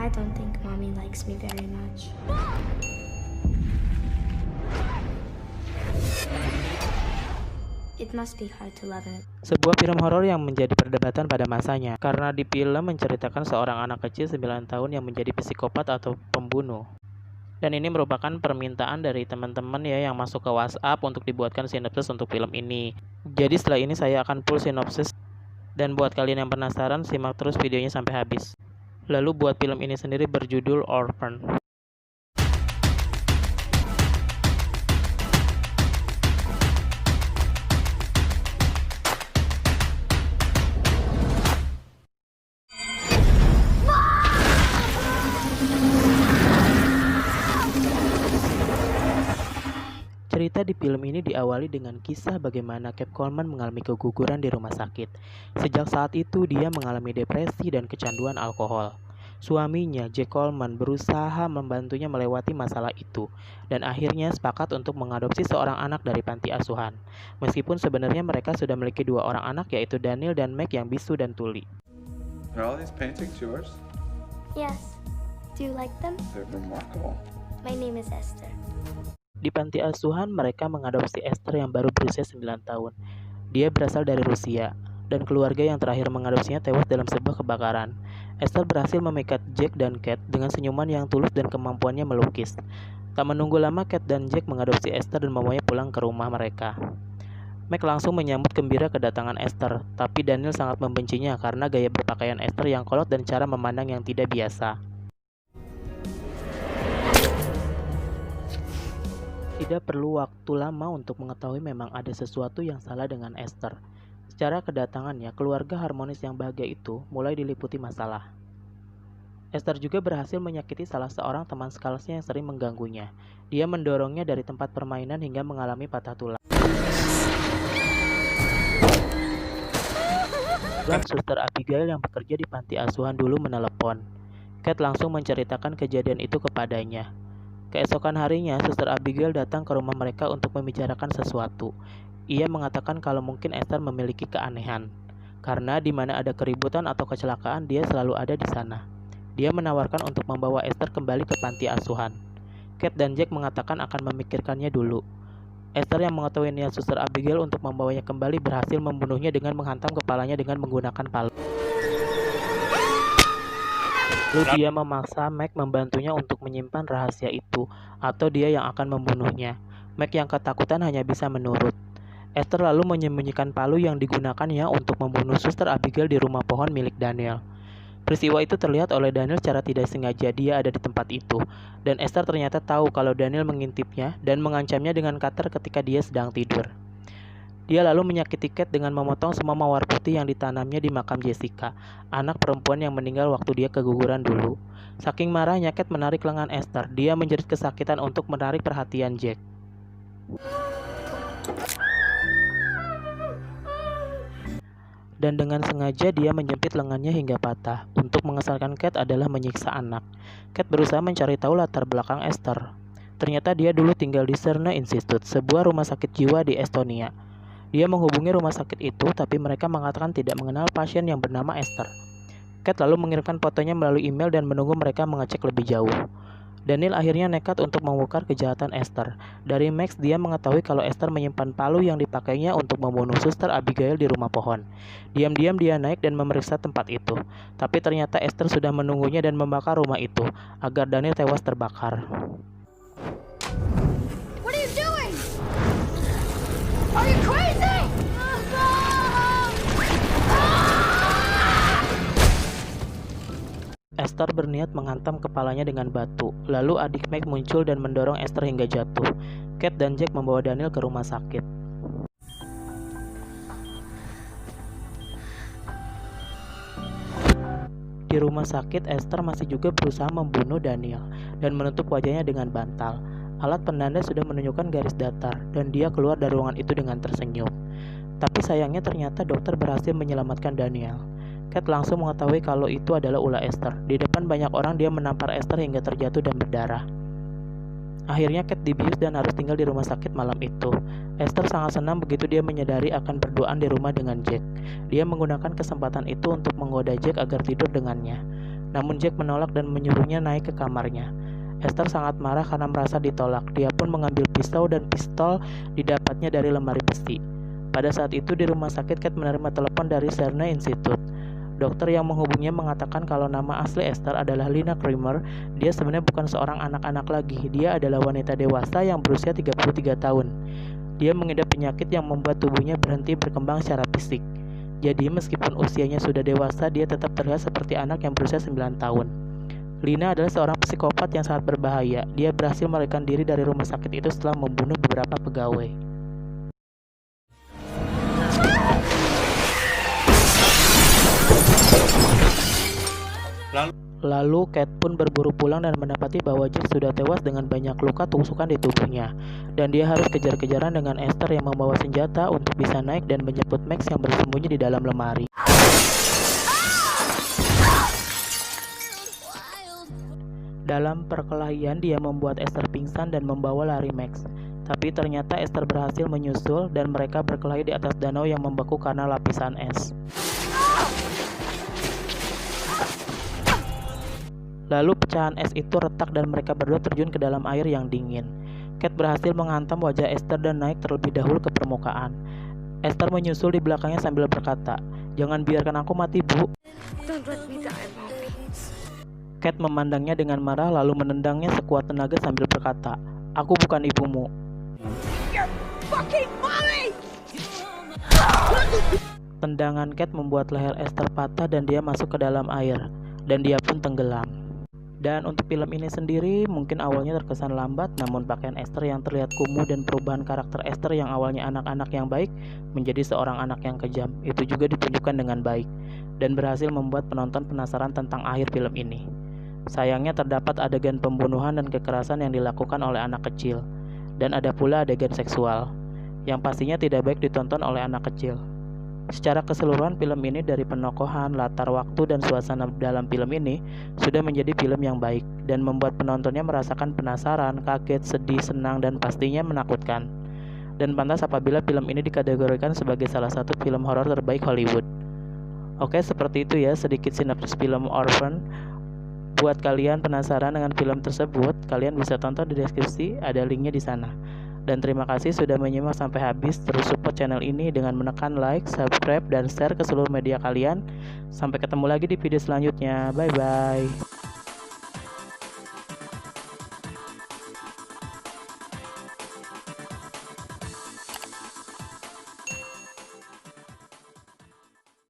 I don't think mommy likes me very much. It must be hard to love her. Sebuah film horor yang menjadi perdebatan pada masanya karena di film menceritakan seorang anak kecil 9 tahun yang menjadi psikopat atau pembunuh. Dan ini merupakan permintaan dari teman-teman ya yang masuk ke WhatsApp untuk dibuatkan sinopsis untuk film ini. Jadi setelah ini saya akan full sinopsis, dan buat kalian yang penasaran simak terus videonya sampai habis. Lalu buat film ini sendiri berjudul Orphan. Cerita di film ini diawali dengan kisah bagaimana Cape Coleman mengalami keguguran di rumah sakit. Sejak saat itu dia mengalami depresi dan kecanduan alkohol. Suaminya, Jack Coleman, berusaha membantunya melewati masalah itu dan akhirnya sepakat untuk mengadopsi seorang anak dari panti asuhan. Meskipun sebenarnya mereka sudah memiliki 2 orang anak, yaitu Daniel dan Meg yang bisu dan tuli. Are all these paintings yours? Yes. Do you like them? They're remarkable. My name is Esther. Di panti asuhan, mereka mengadopsi Esther yang baru berusia 9 tahun. Dia berasal dari Rusia, dan keluarga yang terakhir mengadopsinya tewas dalam sebuah kebakaran. Esther berhasil memikat Jack dan Kate dengan senyuman yang tulus dan kemampuannya melukis. Tak menunggu lama, Kate dan Jack mengadopsi Esther dan membawanya pulang ke rumah mereka. Meg langsung menyambut gembira kedatangan Esther, tapi Daniel sangat membencinya karena gaya berpakaian Esther yang kolot dan cara memandang yang tidak biasa. Tidak perlu waktu lama untuk mengetahui memang ada sesuatu yang salah dengan Esther. Secara kedatangannya, keluarga harmonis yang bahagia itu mulai diliputi masalah. Esther juga berhasil menyakiti salah seorang teman sekelasnya yang sering mengganggunya. Dia mendorongnya dari tempat permainan hingga mengalami patah tulang. Dan Suster Abigail yang bekerja di panti asuhan dulu menelepon. Kate langsung menceritakan kejadian itu kepadanya. Keesokan harinya, Suster Abigail datang ke rumah mereka untuk membicarakan sesuatu. Ia mengatakan kalau mungkin Esther memiliki keanehan, karena di mana ada keributan atau kecelakaan, dia selalu ada di sana. Dia menawarkan untuk membawa Esther kembali ke panti asuhan. Kate dan Jack mengatakan akan memikirkannya dulu. Esther yang mengetahui niat Suster Abigail untuk membawanya kembali berhasil membunuhnya dengan menghantam kepalanya dengan menggunakan palu. Lalu dia memaksa Meg membantunya untuk menyimpan rahasia itu, atau dia yang akan membunuhnya. Meg yang ketakutan hanya bisa menurut. Esther lalu menyembunyikan palu yang digunakannya untuk membunuh Suster Abigail di rumah pohon milik Daniel. Peristiwa itu terlihat oleh Daniel secara tidak sengaja dia ada di tempat itu, dan Esther ternyata tahu kalau Daniel mengintipnya dan mengancamnya dengan cutter ketika dia sedang tidur. Dia lalu menyakiti Kate dengan memotong semua mawar putih yang ditanamnya di makam Jessica, anak perempuan yang meninggal waktu dia keguguran dulu. Saking marahnya, Kate menarik lengan Esther. Dia menjerit kesakitan untuk menarik perhatian Jack. Dan dengan sengaja dia menjepit lengannya hingga patah. Untuk mengesalkan Kate adalah menyiksa anak. Kate berusaha mencari tahu latar belakang Esther. Ternyata dia dulu tinggal di Cerner Institute, sebuah rumah sakit jiwa di Estonia. Dia menghubungi rumah sakit itu, tapi mereka mengatakan tidak mengenal pasien yang bernama Esther. Kate lalu mengirimkan fotonya melalui email dan menunggu mereka mengecek lebih jauh. Daniel akhirnya nekat untuk membongkar kejahatan Esther. Dari Max, dia mengetahui kalau Esther menyimpan palu yang dipakainya untuk membunuh Suster Abigail di rumah pohon. Diam-diam dia naik dan memeriksa tempat itu. Tapi ternyata Esther sudah menunggunya dan membakar rumah itu, agar Daniel tewas terbakar. What are you doing? Are you crazy? Esther berniat menghantam kepalanya dengan batu. Lalu adik Meg muncul dan mendorong Esther hingga jatuh. Kate dan Jack membawa Daniel ke rumah sakit. Di rumah sakit, Esther masih juga berusaha membunuh Daniel dan menutup wajahnya dengan bantal. Alat penanda sudah menunjukkan garis datar dan dia keluar dari ruangan itu dengan tersenyum. Tapi sayangnya ternyata dokter berhasil menyelamatkan Daniel. Kate langsung mengetahui kalau itu adalah ulah Esther. Di depan banyak orang dia menampar Esther hingga terjatuh dan berdarah. Akhirnya Kate dibius dan harus tinggal di rumah sakit malam itu. Esther sangat senang begitu dia menyadari akan berduaan di rumah dengan Jack. Dia menggunakan kesempatan itu untuk menggoda Jack agar tidur dengannya. namun Jack menolak dan menyuruhnya naik ke kamarnya. Esther sangat marah karena merasa ditolak. Dia pun mengambil pisau dan pistol didapatnya dari lemari besi. Pada saat itu di rumah sakit, Kate menerima telepon dari Cerner Institute. Dokter yang menghubunginya mengatakan kalau nama asli Esther adalah Lina Kramer. Dia sebenarnya bukan seorang anak-anak lagi. Dia adalah wanita dewasa yang berusia 33 tahun. Dia mengidap penyakit yang membuat tubuhnya berhenti berkembang secara fisik. Jadi meskipun usianya sudah dewasa, dia tetap terlihat seperti anak yang berusia 9 tahun. Lina adalah seorang psikopat yang sangat berbahaya. Dia berhasil melarikan diri dari rumah sakit itu setelah membunuh beberapa pegawai. Lalu Kate pun berburu pulang dan mendapati bahwa Jack sudah tewas dengan banyak luka tusukan di tubuhnya. Dan dia harus kejar-kejaran dengan Esther yang membawa senjata untuk bisa naik dan menjemput Max yang bersembunyi di dalam lemari. Dalam perkelahian, dia membuat Esther pingsan dan membawa lari Max. Tapi ternyata Esther berhasil menyusul dan mereka berkelahi di atas danau yang membeku karena lapisan es. Lalu pecahan es itu retak dan mereka berdua terjun ke dalam air yang dingin. Kate berhasil menghantam wajah Esther dan naik terlebih dahulu ke permukaan. Esther menyusul di belakangnya sambil berkata, "Jangan biarkan aku mati, Bu." Don't let me die, Mommy. Kate memandangnya dengan marah lalu menendangnya sekuat tenaga sambil berkata, "Aku bukan ibumu." You're fucking mommy! Tendangan Kate membuat leher Esther patah dan dia masuk ke dalam air. Dan dia pun tenggelam. Dan untuk film ini sendiri mungkin awalnya terkesan lambat, namun pakaian Esther yang terlihat kumuh dan perubahan karakter Esther yang awalnya anak-anak yang baik menjadi seorang anak yang kejam itu juga ditunjukkan dengan baik dan berhasil membuat penonton penasaran tentang akhir film ini. Sayangnya terdapat adegan pembunuhan dan kekerasan yang dilakukan oleh anak kecil dan ada pula adegan seksual yang pastinya tidak baik ditonton oleh anak kecil. Secara keseluruhan film ini dari penokohan, latar waktu, dan suasana dalam film ini sudah menjadi film yang baik dan membuat penontonnya merasakan penasaran, kaget, sedih, senang, dan pastinya menakutkan. Dan pantas apabila film ini dikategorikan sebagai salah satu film horor terbaik Hollywood. Oke, seperti itu ya sedikit sinopsis film Orphan. Buat kalian penasaran dengan film tersebut, kalian bisa tonton di deskripsi, ada linknya di sana. Dan terima kasih sudah menyimak sampai habis. Terus support channel ini dengan menekan like, subscribe, dan share ke seluruh media kalian. Sampai ketemu lagi di video selanjutnya. Bye bye.